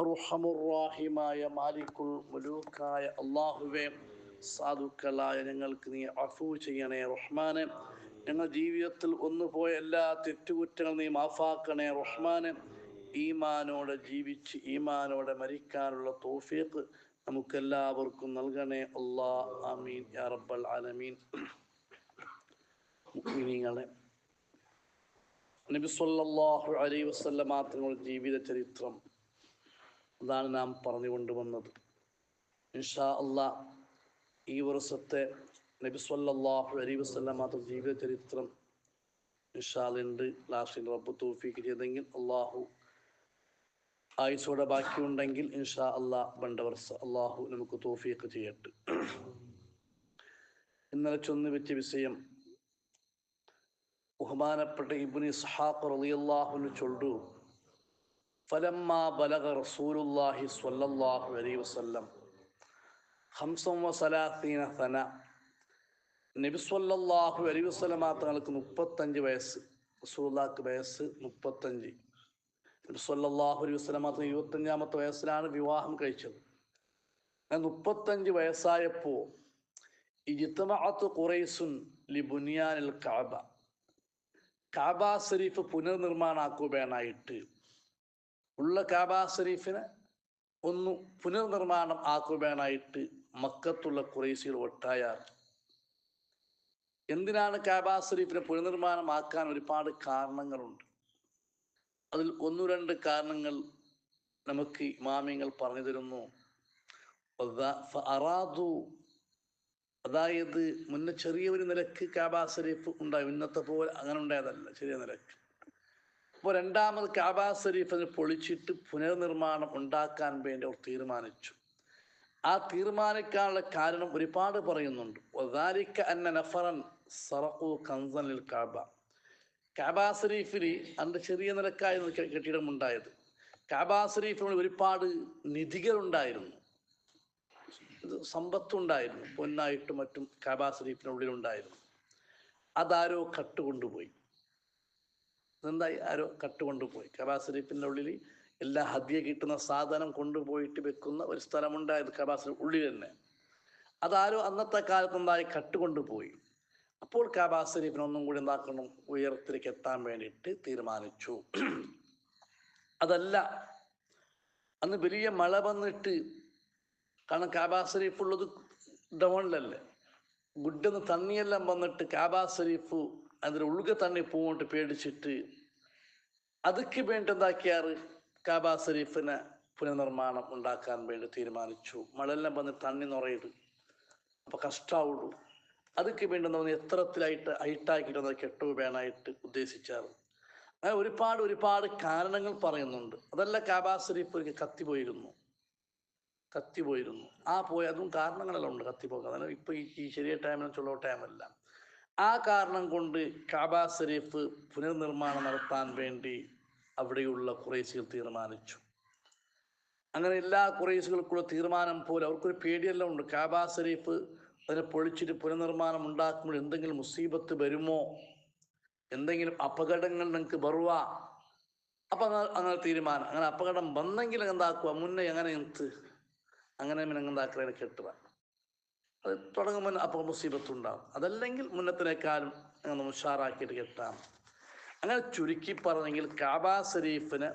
അർഹമുർറാഹിമായ മാലിക്കുൽ മുലൂക്കായ അല്ലാഹുവേ, സാധുക്കളായ ഞങ്ങൾക്ക് നീ അഫൂ ചെയ്യണേ റഹ്മാനെ. ഞങ്ങൾ ജീവിതത്തിൽ ഒന്നുപോയ എല്ലാ തെറ്റുകുറ്റങ്ങൾ നീ മാഫാക്കണേ റഹ്മാനെ. ഈമാനോടെ ജീവിച്ച് ഈമാനോടെ മരിക്കാനുള്ള തൗഫീഖ് നമുക്കെല്ലാവർക്കും നൽകണേ അല്ലാ. ആമീൻ യാ റബ്ബൽ ആലമീൻ. മുഅ്മിനീങ്ങളെ, നബി സല്ലല്ലാഹു അലൈഹി വസല്ലമ തങ്ങളുടെ ജീവിത ചരിത്രം അതാണ് നാം പറഞ്ഞുകൊണ്ടുവന്നത്. ഇൻഷാ അല്ലാഹ് ഈ വർഷത്തെ നബി സല്ലല്ലാഹു അലൈഹി വസല്ലമ തങ്ങളുടെ ജീവിത ചരിത്രം ഇൻഷാ അല്ലാഹ് ഉണ്ട്. ലാസ്റ്റിൽ റബ്ബ് തൗഫീഖ് ചെയ്തെങ്കിൽ, അള്ളാഹു ആയുസോടെ ബാക്കിയുണ്ടെങ്കിൽ ഇൻഷാ അല്ലാഹ് ബണ്ടവർഷ അള്ളാഹു നമുക്ക് തൗഫീഖ് ചെയ്യട്ടെ. ഇന്നലെ ചൊന്നു വെച്ച വിഷയം ബഹുമാനപ്പെട്ട ഇബ്നു ഇസ്ഹാഖ് റളിയല്ലാഹു അൻഹു ചൊല്ലു, ഫലമ്മാ ബലഗ റസൂലുള്ളാഹി സ്വല്ലല്ലാഹു അലൈഹി വസല്ലം 35 സന. നബി സ്വല്ലല്ലാഹു അലൈഹി വസല്ലമ തങ്ങൾക്ക് 35 വയസ്സ്. റസൂലുള്ളാഹിക്ക് വയസ്സ് 35. നബി സ്വല്ലല്ലാഹു അലൈഹി വസല്ലമ തങ്ങൾ 25-ാമത്തെ വയസ്സിലാണ് വിവാഹം കഴിച്ചത്. 35 വയസ്സായപ്പോൾ ഇജ്തമഅത്ത് ഖുറൈശുൻ ലിബുനിയാനിൽ കഅബ, കഅബ ശരീഫ് പുനർനിർമ്മാണാക്കുകയാനായിട്ട്, ഉള്ള കഅബ ശരീഫിനെ ഒന്ന് പുനർനിർമ്മാണം ആക്കുകയാനായിട്ട് മക്കത്തുള്ള ഖുറൈശികൾ ഒട്ടായാർ. എന്തിനാണ് കഅബ ശരീഫിനെ പുനർനിർമ്മാണം ആക്കാൻ? ഒരുപാട് കാരണങ്ങളുണ്ട്. അതിൽ 1-2 കാരണങ്ങൾ നമുക്ക് ഇമാമിങ്ങൾ പറഞ്ഞു തരുന്നു. അതായത് മുന്നേ ചെറിയ ഒരു നിലക്ക് കഅബ ശരീഫ് ഉണ്ടായി, ഇന്നത്തെ പോലെ അങ്ങനെ ഉണ്ടായതല്ല, ചെറിയ നിലക്ക്. അപ്പോൾ രണ്ടാമത് കഅബ ശരീഫിനെ പൊളിച്ചിട്ട് പുനർനിർമ്മാണം ഉണ്ടാക്കാൻ വേണ്ടി അവർ തീരുമാനിച്ചു. ആ തീരുമാനിക്കാനുള്ള കാരണം ഒരുപാട് പറയുന്നുണ്ട്. വദാലിക അന്ന നഫറൻ സറഖു കൻസൻ ലിൽ കഅബ. കഅബ ശരീഫിൽ അന്ന് ചെറിയ നിലക്കായിരുന്നു കെട്ടിടം ഉണ്ടായത്. കഅബ ശരീഫിന് ഒരുപാട് നിധികളുണ്ടായിരുന്നു, സമ്പത്തുണ്ടായിരുന്നു, പൊന്നായിട്ടും മറ്റും കഅബ ശരീഫിനുള്ളിലുണ്ടായിരുന്നു. അതാരോ കട്ടുകൊണ്ടുപോയി. എന്തായി? ആരോ കട്ടുകൊണ്ടുപോയി. കഅബ ശരീഫിൻ്റെ ഉള്ളിൽ എല്ലാ ഹദിയ കിട്ടുന്ന സാധനം കൊണ്ടുപോയിട്ട് വെക്കുന്ന ഒരു സ്ഥലമുണ്ടായിരുന്നു കഅബ ശരീഫ് ഉള്ളിൽ തന്നെ. അതാരോ അന്നത്തെ കാലത്ത് എന്തായി? കട്ടുകൊണ്ടുപോയി. അപ്പോൾ കഅബ ശരീഫിനെ ഒന്നും കൂടി എന്താക്കണം? ഉയരത്തിലേക്ക് എത്താൻ വേണ്ടിയിട്ട് തീരുമാനിച്ചു. അതല്ല, അന്ന് വലിയ മഴ വന്നിട്ട്, കാരണം കഅബ ശരീഫ് ഉള്ളത് ഡൗണിലല്ലേ, ഗുഡെന്ന് തണ്ണിയെല്ലാം വന്നിട്ട് കഅബ ശരീഫ് അതിൻ്റെ ഉള്ളിൽ തണ്ണി പോയിട്ട് പേടിച്ചിട്ട് അതൊക്കെ വേണ്ടി എന്താക്കിയാറ്? കഅബ ശരീഫിനെ പുനർനിർമ്മാണം ഉണ്ടാക്കാൻ വേണ്ടി തീരുമാനിച്ചു. മഴയെല്ലാം വന്ന് തണ്ണി നിറയത്, അപ്പോൾ കഷ്ടാവുള്ളൂ. അതൊക്കെ വേണ്ടി നമ്മൾ എത്രത്തിലായിട്ട് ഹൈറ്റാക്കിയിട്ട് അത് കെട്ടുകയാനായിട്ട് ഉദ്ദേശിച്ചാറ്. അങ്ങനെ ഒരുപാട് കാരണങ്ങൾ പറയുന്നുണ്ട്. അതല്ല, കഅബ ശരീഫ് ഒരിക്കൽ കത്തിപ്പോയിരുന്നു. ആ പോയി അതും കാരണങ്ങളെല്ലാം ഉണ്ട് കത്തിപ്പോകാൻ. അതാണ് ഇപ്പോൾ ഈ ചെറിയ ടൈമിനുള്ള ടൈമല്ല. ആ കാരണം കൊണ്ട് കഅബ ശരീഫ് പുനർനിർമ്മാണം നടത്താൻ വേണ്ടി അവിടെയുള്ള ഖുറൈശികൾ തീരുമാനിച്ചു. അങ്ങനെ എല്ലാ ഖുറൈശികൾക്കുള്ള തീരുമാനം പോലെ അവർക്കൊരു പേടിയെല്ലാം ഉണ്ട്. കഅബ ശരീഫ് അതിനെ പൊളിച്ചിട്ട് പുനർനിർമ്മാണം ഉണ്ടാക്കുമ്പോൾ എന്തെങ്കിലും മുസീബത്ത് വരുമോ, എന്തെങ്കിലും അപകടങ്ങൾ നിങ്ങൾക്ക് വരുക. അപ്പം അങ്ങനെ തീരുമാനം. അങ്ങനെ അപകടം വന്നെങ്കിൽ എന്താക്കുക? മുന്നേ അങ്ങനെ എന്താക്കുക? കെട്ടുക. അത് തുടങ്ങുമ്പോൾ അപ്പോൾ മുസീബത്തുണ്ടാകും. അതല്ലെങ്കിൽ മുന്നത്തിനേക്കാളും അങ്ങനെ ഉഷാറാക്കിയിട്ട് കെട്ടാം. അങ്ങനെ ചുരുക്കി പറഞ്ഞെങ്കിൽ കഅബ ശരീഫിന്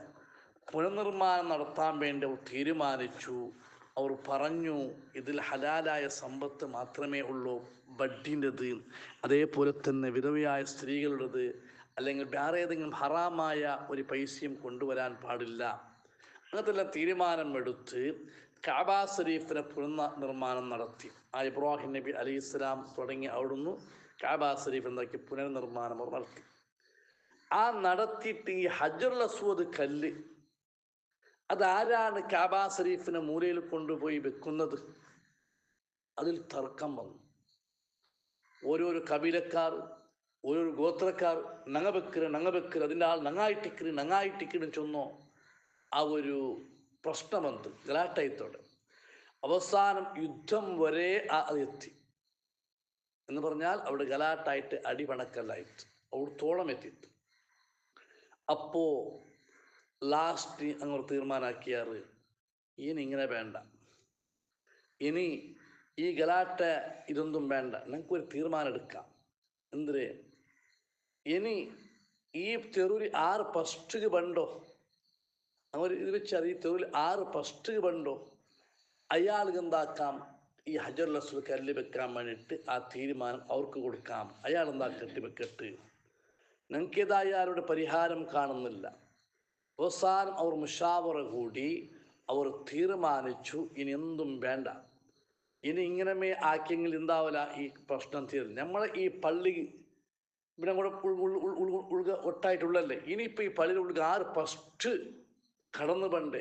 പുനർനിർമ്മാണം നടത്താൻ വേണ്ടി അവർ തീരുമാനിച്ചു. അവർ പറഞ്ഞു, ഇതിൽ ഹലാലായ സമ്പത്ത് മാത്രമേ ഉള്ളൂ, ബഡ്ഡിൻ്റെത്, അതേപോലെ തന്നെ വിധവയായ സ്ത്രീകളുടേത്, അല്ലെങ്കിൽ വേറെ ഏതെങ്കിലും ഹറാമായ ഒരു പൈസയും കൊണ്ടുവരാൻ പാടില്ല. അങ്ങനത്തെ തീരുമാനമെടുത്ത് കഅബ ശരീഫിനെ പുനർനിർമ്മാണം നടത്തി. ആ ഇബ്രാഹിം നബി അലൈഹി സ്വലാം തുടങ്ങി അവിടുന്ന് കഅബ ശരീഫ് എന്താക്കി? പുനർനിർമ്മാണം നടത്തി. ആ നടത്തിയിട്ട് ഈ ഹജറുൽ അസ്വദ് കല്ല്, അതാരാണ് കഅബ ശരീഫിനെ മൂലയിൽ കൊണ്ടുപോയി വെക്കുന്നത്? അതിൽ തർക്കം വന്നു. ഓരോരോ കബീലക്കാർ, ഓരോരോ ഗോത്രക്കാർ നങ്ങ അതിൻ്റെ ആൾ നങ്ങായിട്ടിക്കിടും ചൊന്നോ. ആ ഒരു പ്രശ്നം വന്ന് ഗലാട്ടയത്തോടെ അവസാനം യുദ്ധം വരെ എത്തി എന്ന് പറഞ്ഞാൽ അവിടെ ഗലാട്ടായിട്ട് അടിപണക്കല്ലായിട്ട് അവിടത്തോളം എത്തിയിട്ട്. അപ്പോൾ ലാസ്റ്റ് അങ്ങോട്ട് തീരുമാനാക്കിയാറ് ഇനി ഇങ്ങനെ വേണ്ട, ഇനി ഈ ഗലാട്ട ഇതൊന്നും വേണ്ട, ഞങ്ങൾക്കൊരു തീരുമാനം എടുക്കാം. എന്തിന്? ഇനി ഈ തെരുവിൽ 6 ഫസ്റ്റ് ബണ്ടോ, അവർ ഇത് വെച്ചാൽ ഈ തെരുവിൽ 6 ഫസ്റ്റ് ബണ്ടോ, അയാൾക്ക് എന്താക്കാം, ഈ ഹജറുൽ അസ്വദ് കല്ല് വെക്കാൻ വേണ്ടിയിട്ട് ആ തീരുമാനം അവർക്ക് കൊടുക്കാം. അയാൾ എന്താ കെട്ടിവെക്കട്ട്, ഞങ്ങൾക്കേതായാലും പരിഹാരം കാണുന്നില്ല. അവസാനം അവർ മുഷാവറ കൂടി അവർ തീരുമാനിച്ചു, ഇനി എന്തും വേണ്ട, ഇനി ഇങ്ങനെ ആക്കിയെങ്കിൽ എന്താവില്ല, ഈ പ്രശ്നം തീരും. നമ്മളെ ഈ പള്ളി ഇവിടെ കൂടെ ഉൾക ഒട്ടായിട്ടുള്ളല്ലേ, ഇനിയിപ്പോൾ ഈ പള്ളിയിൽ ഉൾക 6 ഫസ്റ്റ് കടന്നു പണ്ട്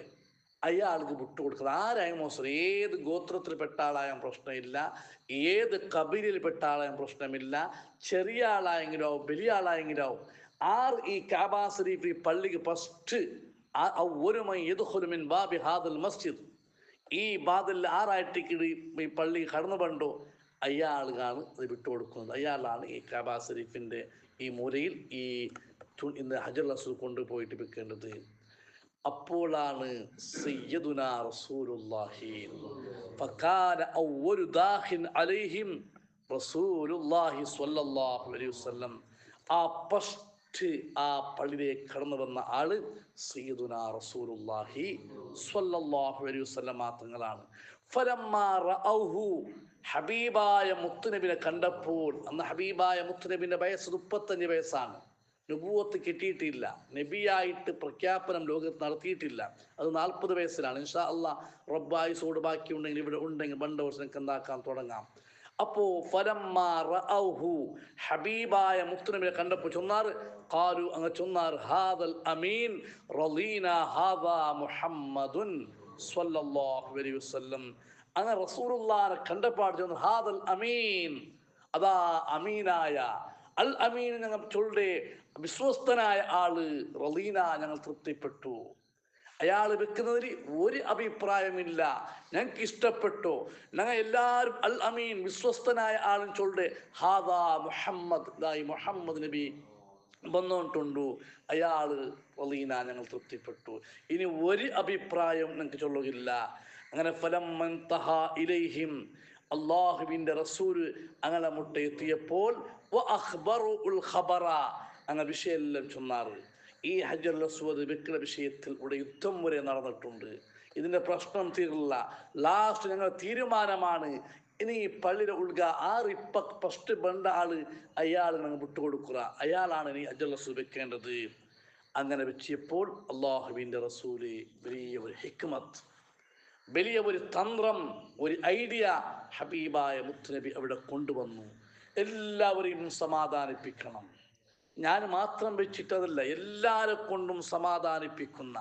അയാൾക്ക് വിട്ടുകൊടുക്കുന്നത്. ആരായും മോശം, ഏത് ഗോത്രത്തിൽപ്പെട്ട ആളായാലും പ്രശ്നമില്ല, ഏത് കബീലയിൽപ്പെട്ട ആളായാലും പ്രശ്നമില്ല, ചെറിയ ആളായെങ്കിലോ വലിയ ആളായെങ്കിലോ, ആറ് ഈ കാബ ശരീഫ് ഈ പള്ളിക്ക് ഫസ്റ്റ് മസ്ജിദ്, ഈ ബാദിൽ ആറായിട്ടിക്ക് ഈ പള്ളി കടന്നു പണ്ടോ അയാളാണ് അത് വിട്ടുകൊടുക്കുന്നത്. അയാളാണ് ഈ കാബ ശരീഫിൻ്റെ ഈ മൂലയിൽ ഈ ഇന്ന് ഹജറുൽ അസ്വദ് കൊണ്ടുപോയിട്ട് വെക്കേണ്ടത്. അപ്പോഴാണ് സയ്യിദുനാ റസൂലുള്ളാഹി ഫകാന അവ്വലു ദാഖിൻ അലൈഹിം റസൂലുള്ളാഹി സ്വല്ലല്ലാഹു അലൈഹി വസല്ലം. ആ ഫസ്റ്റ് ആ പള്ളിയിലേക്ക് കടന്നു വന്ന ആള് സയ്യിദുനാ റസൂലുള്ളാഹി സ്വല്ലല്ലാഹു അലൈഹി വസല്ലം തങ്ങളാണ്. ഫലമ്മാ റഅൗഹു, ഹബീബായ മുത്തുനബിനെ കണ്ടപ്പോൾ, അന്ന് ഹബീബായ മുത്തുനബിന്റെ വയസ്സ് 35 വയസ്സാണ്. നുബുവത്ത് കിട്ടിയിട്ടില്ല, നബിയായിട്ട് പ്രഖ്യാപനം ലോകത്ത് നടത്തിയിട്ടില്ല. അത് 40 വയസ്സിലാണ്. ഇൻഷാ അല്ലാഹ് റബ്ബായിസോട് ബാക്കി ഉണ്ടെങ്കിൽ ഇവിടെ ഉണ്ടെങ്കിൽ പണ്ട് വർഷം എന്താക്കാൻ തുടങ്ങാം. അപ്പോ ഫലമ്മാ റഅൗഹു, ഹബീബായ മുത്തുനബിയെ കണ്ടപ്പോൾ ചൊന്നാറ്, ഖാലു അങ്ങ് ചൊന്നാറ്, ഹാദൽ അമീൻ റളീന ഹാദാ മുഹമ്മദുൻ സ്വല്ലല്ലാഹു അലൈഹി വസല്ലം. അങ്ങനെ റസൂലുള്ളാഹിനെ കണ്ടപ്പോൾ ചൊന്നു, ഹാദൽ അമീൻ, അതാ അമീനായ അൽ അമീൻ, ഞങ്ങൾ ചൊല്ലേ വിശ്വസ്തനായ ആള്, റളീന ഞങ്ങൾ തൃപ്തിപ്പെട്ടു, അയാൾ വെക്കുന്നതിൽ ഒരു അഭിപ്രായമില്ല, ഞങ്ങൾക്ക് ഇഷ്ടപ്പെട്ടു, ഞങ്ങൾ എല്ലാവരും അൽ അമീൻ വിശ്വസ്തനായ ആളും ചൊല്ലേ ഹാദാ മുഹമ്മദ്, ഇതായി മുഹമ്മദ് നബി വന്നോണ്ടുണ്ടു, അയാള് റളീന ഞങ്ങൾ തൃപ്തിപ്പെട്ടു, ഇനി ഒരു അഭിപ്രായം ഞങ്ങൾക്ക് ചൊല്ലുകയില്ല. അങ്ങനെ ഫലമ്മൻതഹ ഇലൈഹിം, അള്ളാഹുവിൻ്റെ റസൂൽ അങ്ങനെ മുട്ട എത്തിയപ്പോൾ അങ്ങനെ വിഷയമെല്ലാം ചൊന്നാറ്. ഈ ഹജറുൽ അസ്വദ് വെക്കുന്ന വിഷയത്തിൽ ഇവിടെ യുദ്ധം വരെ നടന്നിട്ടുണ്ട്. ഇതിൻ്റെ പ്രശ്നം തീരില്ല. ലാസ്റ്റ് ഞങ്ങൾ തീരുമാനമാണ്, ഇനി പള്ളിയുടെ ഉൾഗ 6 ഫസ്റ്റ് ബണ്ട ആള് അയാൾ ഞങ്ങൾ വിട്ടുകൊടുക്കുക, അയാളാണ് ഇനി ഹജറുൽ അസ്വദ് വെക്കേണ്ടത്. അങ്ങനെ വെച്ചപ്പോൾ അള്ളാഹുവിൻ്റെ റസൂല് വലിയ ഒരു ഹിക്മത്ത്, വലിയ ഒരു തന്ത്രം, ഒരു ഐഡിയ ഹബീബായ മുത്തുനബി അവിടെ കൊണ്ടുവന്നു. എല്ലാവരെയും സമാധാനിപ്പിക്കണം, ഞാൻ മാത്രം വെച്ചിട്ടതല്ല, എല്ലാരെ കൊണ്ടും സമാധാനിപ്പിക്കുന്ന,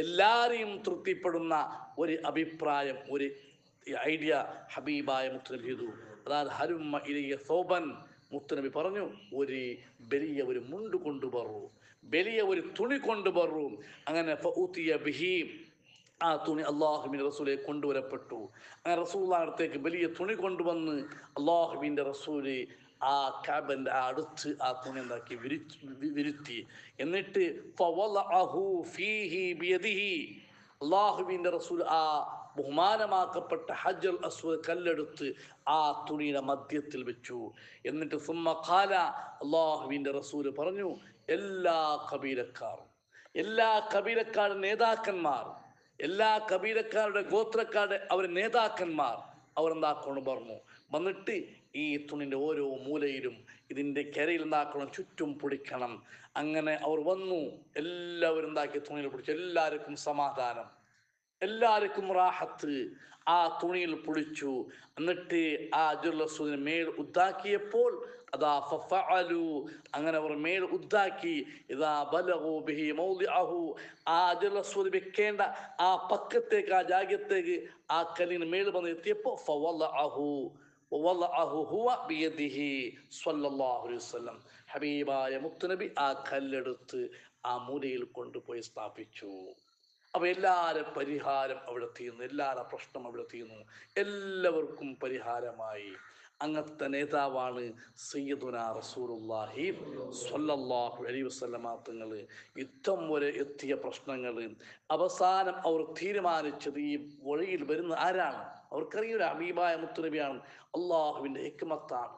എല്ലാരെയും തൃപ്തിപ്പെടുന്ന ഒരു അഭിപ്രായം, ഒരു ഐഡിയ ഹബീബായ മുത്തുനബി ചെയ്തു. അതായത് ഹരുമ്മ ഇലയ്യ സൗബൻ, മുത്തുനബി പറഞ്ഞു, ഒരു വലിയ ഒരു മുണ്ട് കൊണ്ടുവരൂ, വലിയ ഒരു തുണി കൊണ്ടുവരൂ. അങ്ങനെ ഫഉതിയ ബിഹി, ആ തുണി അള്ളാഹുവിൻ്റെ റസൂലെ കൊണ്ടുവരപ്പെട്ടു. അങ്ങനെ റസൂലുള്ളാഹിന്റെ അടുത്തേക്ക് വലിയ തുണി കൊണ്ടുവന്ന് അള്ളാഹുവിൻ്റെ റസൂല് ആ കാബന്റെ അടുത്ത് ആ തുണി എന്താക്കി വിരുത്തി. എന്നിട്ട് അള്ളാഹുവിൻ്റെ റസൂൽ ആ ബഹുമാനമാക്കപ്പെട്ട ഹജറുൽ അസ്വദ് കല്ലെടുത്ത് ആ തുണിയുടെ മധ്യത്തിൽ വെച്ചു. എന്നിട്ട് സുമ്മ ഖാല, അള്ളാഹുവിൻ്റെ റസൂൽ പറഞ്ഞു, എല്ലാ കബീലക്കാരും, എല്ലാ കബീലക്കാരുടെ നേതാക്കന്മാർ, എല്ലാ കബീലക്കാരുടെ ഗോത്രക്കാരുടെ അവർ നേതാക്കന്മാർ അവർ എന്താക്കണം പറഞ്ഞു, വന്നിട്ട് ഈ തുണിൻ്റെ ഓരോ മൂലയിലും ഇതിൻ്റെ കരയിൽ എന്താക്കണം, ചുറ്റും പിടിക്കണം. അങ്ങനെ അവർ വന്നു, എല്ലാവരും എന്താക്കി തുണിയിൽ പിടിച്ചു. എല്ലാവർക്കും സമാധാനം, എല്ലാവർക്കും റാഹത്ത്. ആ തുണിയിൽ പിടിച്ചു. എന്നിട്ട് ആ ഹജറുൽ അസ്വദിനെ മേൽ ഉദ്ദാക്കിയപ്പോൾ അതാ ഫഫഅലു, അങ്ങനെ അവർ മേൽ ഉദ്ദാക്കി. ഇദാ ബലഗു ബിഹി മൗദിഅഹു, ആ ഹജറുൽ അസ്വദ് വെക്കേണ്ട ആ പക്കത്തേക്ക്, ആ ജാഗത്തേക്ക് ആ കല്ലിന് മേൽ വന്ന് എത്തിയപ്പോൾ ഫവളഅഹു ഹുവ ബിയദിഹി സ്വല്ലല്ലാഹു അലൈഹി വസല്ലം, ഹബീബായ മുത്തുനബി ആ കല്ലെടുത്ത് ആ മൂലയിൽ കൊണ്ടുപോയി സ്ഥാപിച്ചു. അപ്പോൾ എല്ലാവരും പരിഹാരം അവിടെ തീർന്നു, എല്ലാവരുടെ പ്രശ്നം അവിടെ തീർന്നു, എല്ലാവർക്കും പരിഹാരമായി. അങ്ങനത്തെ നേതാവാണ് സയ്യിദുനാ റസൂലുള്ളാഹി സ്വല്ലല്ലാഹു അലൈഹി വസല്ലമ തങ്ങൾ. യുദ്ധം വരെ എത്തിയ പ്രശ്നങ്ങൾ അവസാനം അവർ തീരുമാനിച്ചത് ഈ വഴിയിൽ വരുന്ന ആരാണ്? അവർക്കറിയില്ല ഹബീബായ മുത്തുനബിയാണ്. അള്ളാഹുവിൻ്റെ ഹിക്മത്താണ്.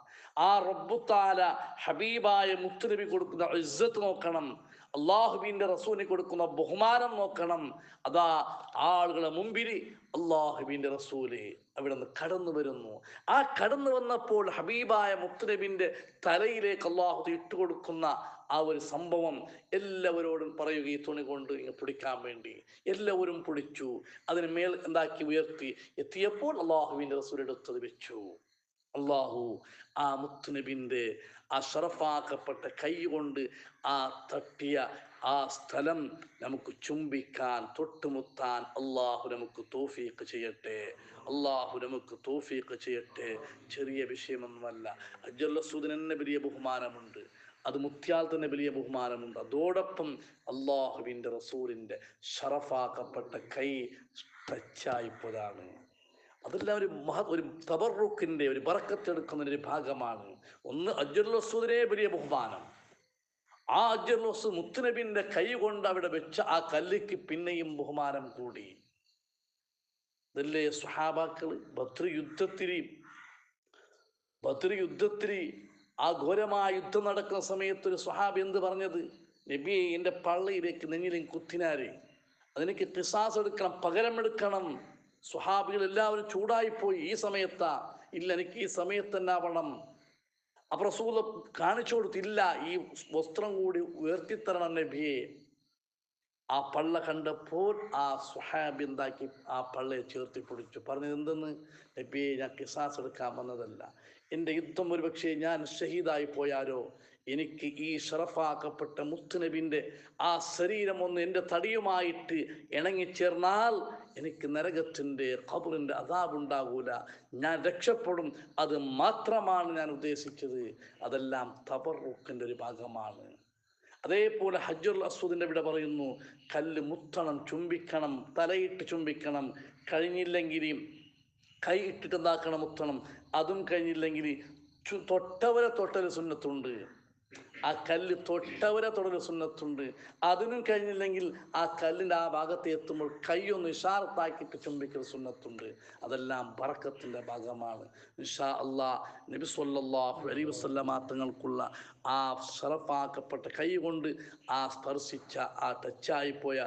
ആ റബ്ബു തആല ഹബീബായ മുത്തുനബി കൊടുക്കുന്ന ഇസ്സത്ത് നോക്കണം, അള്ളാഹുവിൻ്റെ റസൂലിന് കൊടുക്കുന്ന ബഹുമാനം നോക്കണം. അതാ ആളുകളെ മുമ്പിൽ അള്ളാഹുവിൻ്റെ റസൂല് അവിടെ നിന്ന് കടന്നു വരുന്നു. ആ കടന്നു വന്നപ്പോൾ ഹബീബായ മുത്തുനബിൻ്റെ തലയിലേക്ക് അള്ളാഹു ഇട്ടുകൊടുക്കുന്ന ആ ഒരു സംഭവം എല്ലാവരോടും പറയുക, ഈ തുണി കൊണ്ട് ഇങ്ങനെ പിടിക്കാൻ വേണ്ടി. എല്ലാവരും പിടിച്ചു. അതിന് മേൽ എന്താക്കി ഉയർത്തി എത്തിയപ്പോൾ അള്ളാഹുവിൻ്റെ റസൂൽ എടുത്തത് വെച്ചു. അള്ളാഹു ആ മുത്തുനബിൻ്റെ ആ ഷറഫാക്കപ്പെട്ട കൈ കൊണ്ട് ആ തട്ടിയ ആ സ്ഥലം നമുക്ക് ചുംബിക്കാൻ, തൊട്ടുമുത്താൻ അള്ളാഹു നമുക്ക് തൗഫീഖ് ചെയ്യട്ടെ. അള്ളാഹു നമുക്ക് തൗഫീഖ് ചെയ്യട്ടെ. ചെറിയ വിഷയമൊന്നുമല്ല. ഹജ്ജുൽ അസ്വദിന് തന്നെ വലിയ ബഹുമാനമുണ്ട്. അത് മുത്തിയാൽ തന്നെ വലിയ ബഹുമാനമുണ്ട്. അതോടൊപ്പം അള്ളാഹുവിൻ്റെ റസൂലിൻ്റെ ഷറഫാക്കപ്പെട്ട കൈ ടച്ചായിപ്പോഴാണ്. അതെല്ലാം ഒരു തബറുക്കിൻ്റെ ഒരു ബറക്കത്തെടുക്കുന്ന ഒരു ഭാഗമാണ്. ഒന്ന് ഹജ്ജുൽ അസ്വദിനെ വലിയ ബഹുമാനം. ആ ഹജ്ജുൽ അസ്വദ് മുത്തുനബിന്റെ കൈ കൊണ്ട് അവിടെ വെച്ച ആ കല്ലിക്ക് പിന്നെയും ബഹുമാനം കൂടി. ഇതല്ലേ സ്വഹാബാക്കൾ ബദ്ർ യുദ്ധത്തിൽ ആ ഘോരമായ യുദ്ധം നടക്കുന്ന സമയത്ത് ഒരു സ്വഹാബി എന്ത് പറഞ്ഞത്? നബിയെ, എൻ്റെ പള്ളിയിലേക്ക് നെഞ്ഞിലും കുത്തിനാരെ, അതെനിക്ക് ഖിസാസ് എടുക്കണം, പകരമെടുക്കണം. സ്വഹാബികൾ എല്ലാവരും ചൂടായിപ്പോയി. ഈ സമയത്താ? ഇല്ല, എനിക്ക് ഈ സമയത്ത് തന്നെ ആവണം. അപ്പൊ റസൂൽ കാണിച്ചു കൊടുത്തില്ല, ഈ വസ്ത്രം കൂടി ഉയർത്തിത്തരണം നബിയെ. ആ പള്ള കണ്ടപ്പോൾ ആ സ്വഹാബി എന്താക്കി? ആ പള്ളയെ ചേർത്തി പിടിച്ചു. പറഞ്ഞത് എന്തെന്ന്? നബിയെ, ഞാൻ ഖിസാസ് എടുക്കാൻ വന്നതല്ല. എൻ്റെ യുദ്ധം ഒരു പക്ഷേ ഞാൻ ഷഹീദായി പോയാലോ, എനിക്ക് ഈ ഷറഫാക്കപ്പെട്ട മുത്തുനബിൻ്റെ ആ ശരീരം ഒന്ന് എൻ്റെ തടിയുമായിട്ട് ഇണങ്ങിച്ചേർന്നാൽ എനിക്ക് നരകത്തിൻ്റെ ഖബറിൻ്റെ അദാബുണ്ടാകൂല, ഞാൻ രക്ഷപ്പെടും. അത് മാത്രമാണ് ഞാൻ ഉദ്ദേശിച്ചത്. അതെല്ലാം തബറുക്കിൻ്റെ ഒരു ഭാഗമാണ്. അതേപോലെ ഹജ്ജുൽ അസ്വദിൻ്റെ ഇവിടെ പറയുന്നു, കല്ല് മുത്തണം, ചുംബിക്കണം, തലയിട്ട് ചുംബിക്കണം. കഴിഞ്ഞില്ലെങ്കിൽ കൈ ഇട്ടിട്ട് എന്താക്കണം? മുത്തണം. അതും കഴിഞ്ഞില്ലെങ്കിൽ തൊട്ടവരെ തൊട്ടൽ സുന്നത്തുണ്ട്. ആ കല്ല് തൊട്ടവരെ തൊടൽ സുന്നത്തുണ്ട്. അതിനും കഴിഞ്ഞില്ലെങ്കിൽ ആ കല്ലിൻ്റെ ആ ഭാഗത്ത് എത്തുമ്പോൾ കൈയൊന്ന് ഇഷാറത്താക്കിയിട്ട് ചുംബിക്കൽ സുന്നത്തുണ്ട്. അതെല്ലാം ബറക്കത്തിൻ്റെ ഭാഗമാണ്. ഇൻഷാ അല്ലാഹ് നബി സ്വല്ലല്ലാഹു അലൈഹി വസല്ലമ തങ്ങൾക്കുള്ള ആ ഷറഫാക്കപ്പെട്ട കൈ കൊണ്ട് ആ സ്പർശിച്ച ആ ടച്ചായിപ്പോയ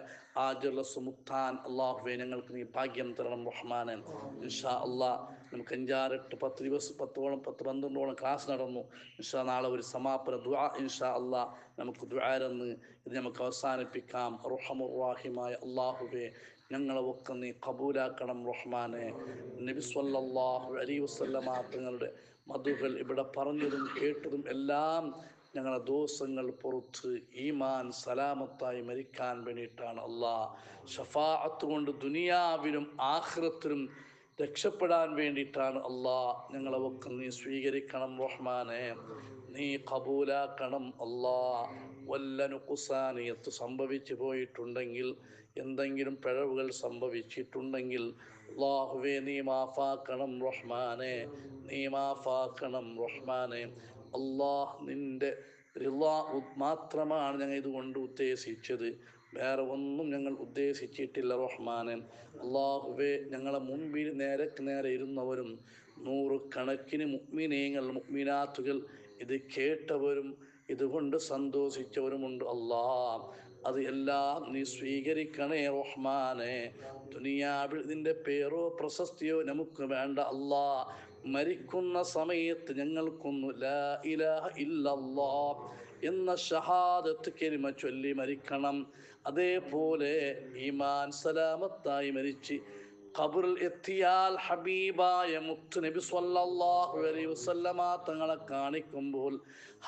ആ ജലസ് മുത്താൻ അള്ളാഹുവെ ഞങ്ങൾക്ക് നീ ഭാഗ്യം തരണം റഹ്മാനെ. ഇൻഷാ അല്ലാഹ് നമുക്ക് 5, 6, 8, 10 ദിവസം 12 ക്ലാസ് നടന്നു. ഇൻഷാ നാളെ ഒരു സമാപന ദുആ ഇൻഷാ അല്ലാഹ് നമുക്ക് ദുആരന്ന് ഇത് നമുക്ക് അവസാനിപ്പിക്കാം. അർഹമുർ റഹീമായ അള്ളാഹുവെ, ഞങ്ങളെ ഒക്കെ നീ കബൂലാക്കണം റഹ്മാനെ. നബി സ്വല്ലല്ലാഹു അലൈഹി വസല്ലമ തങ്ങളുടെ മധുകൾ ഇവിടെ പറഞ്ഞതും കേട്ടതും എല്ലാം ഞങ്ങളുടെ ദോഷങ്ങൾ പുറത്ത് ഈമാൻ സലാമത്തായി മരിക്കാൻ വേണ്ടിയിട്ടാണ്. അല്ലാഹ് ഷഫാഅത്ത് കൊണ്ട് ദുനിയാവിലും ആഖിറത്തിലും രക്ഷപ്പെടാൻ വേണ്ടിയിട്ടാണ്. അല്ലാഹ് ഞങ്ങളെ ഒക്കെ നീ സ്വീകരിക്കണം റഹ്മാനെ, നീ കബൂലാക്കണം. അല്ലാഹ് വല്ല നുഖ്സാനിയത്ത് സംഭവിച്ചു പോയിട്ടുണ്ടെങ്കിൽ, എന്തെങ്കിലും പിഴവുകൾ സംഭവിച്ചിട്ടുണ്ടെങ്കിൽ അല്ലാഹുവേ നീ മാഫാക്കണം റഹ്മാനെ, നീ മാഫാക്കണം റഹ്മാനെ. അല്ലാഹ് നിൻ്റെ റിളാ മാത്രമാണ് ഞങ്ങൾ ഇതുകൊണ്ട് ഉദ്ദേശിച്ചത്, വേറെ ഒന്നും ഞങ്ങൾ ഉദ്ദേശിച്ചിട്ടില്ല റഹ്മാനെ. അല്ലാഹുവേ, ഞങ്ങളെ മുമ്പിൽ നേരെ ഇരുന്നവരും നൂറുകണക്കിന് മുഅ്മിനീങ്ങൾ മുഅ്മിനാത്തുകൾ ഇത് കേട്ടവരും ഇതുകൊണ്ട് സന്തോഷിച്ചവരുമുണ്ട്. അല്ലാഹ് അത് എല്ലാം നീ സ്വീകരിക്കണേ റഹ്മാനെ. ദുനിയാവിൽ നിന്റെ പേരോ പ്രശസ്തിയോ നമുക്ക് വേണ്ട. അല്ലാഹ് മരിക്കുന്ന സമയത്ത് ഞങ്ങൾക്കൊന്നു ലാ ഇലാഹ ഇല്ലല്ലാഹ് എന്ന ഷഹാദത്ത് കലിമ ചൊല്ലി മരിക്കണം. അതേപോലെ ഈമാൻ സലാമത്തായി മരിച്ച് ഖബറിൽ എത്തിയാൽ ഹബീബായ മുത്ത് നബി സ്വല്ലല്ലാഹു അലൈഹി വസല്ലമ തങ്ങളെ കാണിക്കുമ്പോൾ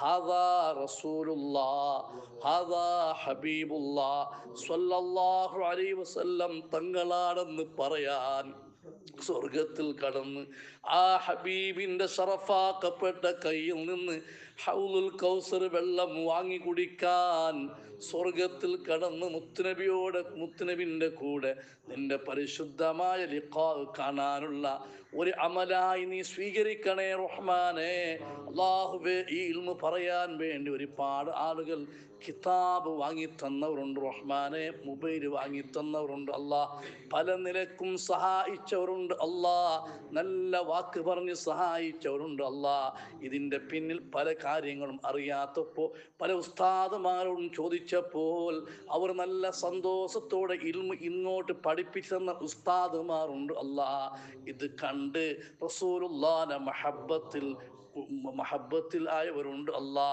ഹാദാ റസൂലുള്ളാഹ് ഹാദാ ഹബീബുള്ളാഹ് സ്വല്ലല്ലാഹു അലൈഹി വസല്ലം തങ്ങളാണെന്ന് പറയാൻ സ്വർഗത്തിൽ കടന്ന് ആ ഹബീബിൻ്റെ ഷറഫാക്കപ്പെട്ട കയ്യിൽ നിന്ന് ഹൗലുൽ കൗസർ വെള്ളം വാങ്ങി കുടിക്കാൻ സ്വർഗത്തിൽ കടന്ന് മുത്തുനബിന്റെ കൂടെ നിന്റെ പരിശുദ്ധമായ ലിഖാ കാണാനുള്ള ഒരു അമലായി നീ സ്വീകരിക്കണേ റഹ്മാനെ. അല്ലാഹുവേ, ഈ ഇൽമു പറയാൻ വേണ്ടി ഒരുപാട് ആളുകൾ കിതാബ് വാങ്ങി തന്നവരുണ്ട് റഹ്മാനെ, മൊബൈൽ വാങ്ങി തന്നവരുണ്ട് അല്ലാ, പല നിലക്കും സഹായിച്ചവരുണ്ട് അല്ലാ, നല്ല വാക്ക് പറഞ്ഞ് സഹായിച്ചവരുണ്ട് അല്ലാ. ഇതിൻ്റെ പിന്നിൽ പല കാര്യങ്ങളും അറിയാത്തപ്പോൾ പല ഉസ്താദുമാരോടും ചോദിച്ചപ്പോൾ അവർ നല്ല സന്തോഷത്തോടെ ഇൽമു ഇങ്ങോട്ട് പഠിപ്പിച്ചു തന്ന ഉസ്താദുമാരുണ്ട് അല്ലാ. ഇത് കണ്ട് റസൂലുള്ളാഹിന്റെ മഹബത്തിൽ ആയവരുണ്ട് അല്ലാ.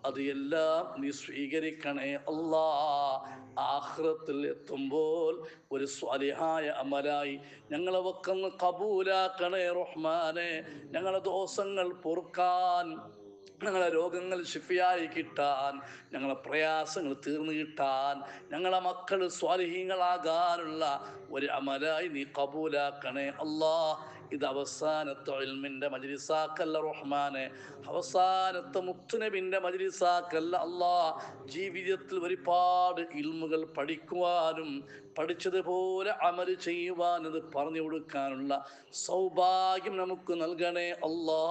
അത് എല്ലാം നീ സ്വീകരിക്കണേ അല്ലാ. ആഖിറത്തിൽ എത്തുമ്പോൾ ഒരു സ്വാലിഹായ അമലായി ഞങ്ങളെ വക്കന്ന് കബൂലാക്കണേ റഹ്മാനെ. ഞങ്ങളെ ദോഷങ്ങൾ പൊറുക്കാൻ, ഞങ്ങളെ രോഗങ്ങൾ ശിഫയായി കിട്ടാൻ, ഞങ്ങളെ പ്രയാസങ്ങൾ തീർന്നു കിട്ടാൻ, ഞങ്ങളെ മക്കൾ സ്വാലിഹീങ്ങളാകാനുള്ള ഒരു അമലായി നീ കബൂലാക്കണേ അല്ലാ. ഇത് അവസാനത്തെ ഇൽമിൻ്റെ മജ്ലിസാക്കല്ല റഹ്മാനെ, അവസാനത്തെ മുത്തുനബിൻ്റെ മജ്ലിസാക്കല്ല അല്ലാ. ജീവിതത്തിൽ ഒരുപാട് ഇൽമുകൾ പഠിക്കുവാനും പഠിച്ചതുപോലെ അമൽ ചെയ്യുവാനും ഇത് പറഞ്ഞു കൊടുക്കാനുള്ള സൗഭാഗ്യം നമുക്ക് നൽകണേ അല്ലാ.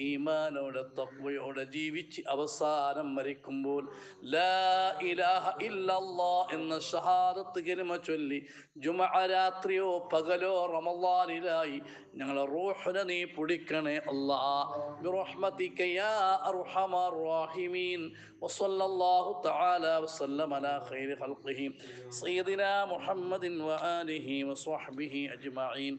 ഈമാനോടെ തഖ്വയോടെ ജീവിച്ച് അവസാനം മരിക്കുമ്പോൾ ലാ ഇലാഹ ഇല്ലല്ലാഹ് എന്ന ഷഹാദത്ത് കലിമ ചൊല്ലി ജുമുഅ രാത്രിയോ പകലോ റമളാനിലായി ഞങ്ങളെ റൂഹിനെ നീ പിടിക്കണേ അല്ലാ. ബിറഹ്മതിക യാ അർഹമർ റഹീമീൻ. വസല്ലല്ലാഹു തആല വസല്ലമ അലാ ഖൈരി ഖൽഖിഹി സയ്യിദിനാ മുഹമ്മദിൻ വആലിഹി വസ്വഹ്ബിഹി അജ്മഈൻ.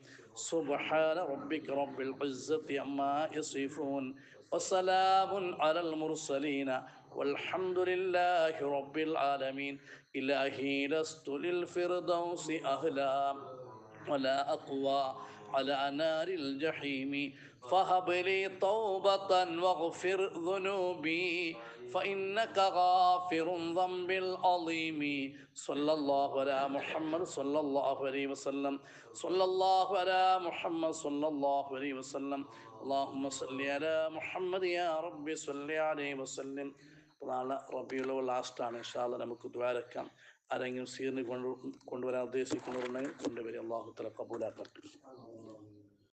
സുബ്ഹാന റബ്ബിക റബ്ബിൽ ഇസ്സത്തി അമ്മാ യസിഫൂൻ വസലാമുൻ അലൽ മുർസലീൻ വൽഹംദുലില്ലാഹി റബ്ബിൽ ആലമീൻ. ഇലാഹി ലസ്തു ലിൽ ഫിർദൗസി അഹ്ലാ ولا أقوى على نار الجحيم فهب لي توبة واغفر ذنوبي فإنك غافر ذنب العظيم. صلى الله على محمد صلى الله عليه وسلم. صلى الله على محمد صلى الله عليه وسلم. اللهم صل على محمد يا رب صل عليه وسلم. നാളെ റബീഉൽ ലാസ്റ്റാണ്. ഇൻഷാ അല്ലാഹ് നമുക്ക് ദുആരക്കാം. ആരെങ്കിലും സീറിന് കൊണ്ടുവരാൻ ഉദ്ദേശിക്കുന്നവരുണ്ടെങ്കിൽ കൊണ്ടുവരും. അല്ലാഹു തആല കബൂലാക്കട്ടെ.